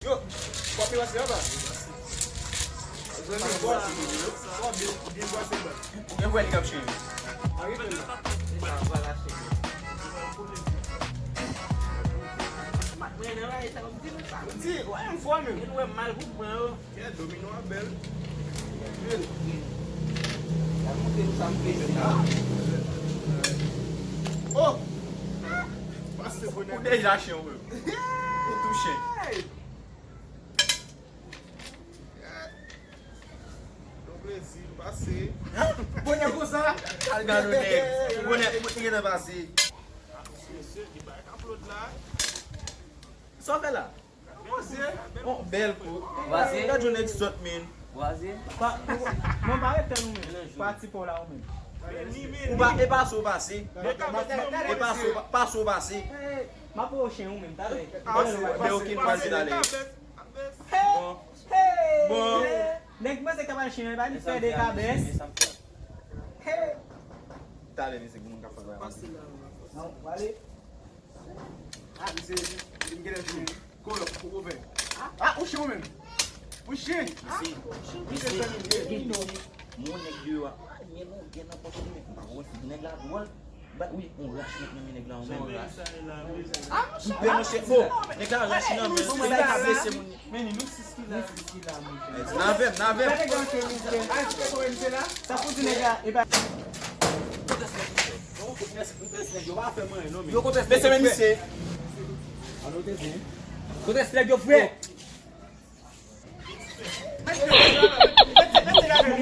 Yo, papi va ser apa? Yang buat caption. Si, ouais, une fois même. Tiens, domino à belle. Oh! Passe le bonheur. Déjà chien, ou touché. Passé. Bonheur comme ça. Regarde le bonheur, il est passé. Só là. Oh, belle coup. Vas-y. Regarde le next shot, man. Vas-y. Mon pare ten nou men, parti pou la ou men. Ou ba e passe au passé. E passe au passé. Ma pou chen ou men, ta ve. De aucune quasi d'aller. Bon. Nek mwen se kapal chen, ba ni fè de kabes. Tá vendo esse segundo café agora? Não, vale. Ah, você não quer dizer. Colo, o velho. Ah, o chão mesmo. O chão. Sim. Mon nèg yo a mais non bien n'importe qui mais on va nèg la droit bah oui on lâche même nèg là on même ah super monsieur bon nèg là lâche non mais c'est pas blessé mon Men ni nou siski la. na vem Pwede gen chen là. Sa pou di nega, e ba. yo conteste esse MNC Conteste nèg yo frère. Mwen se la ven.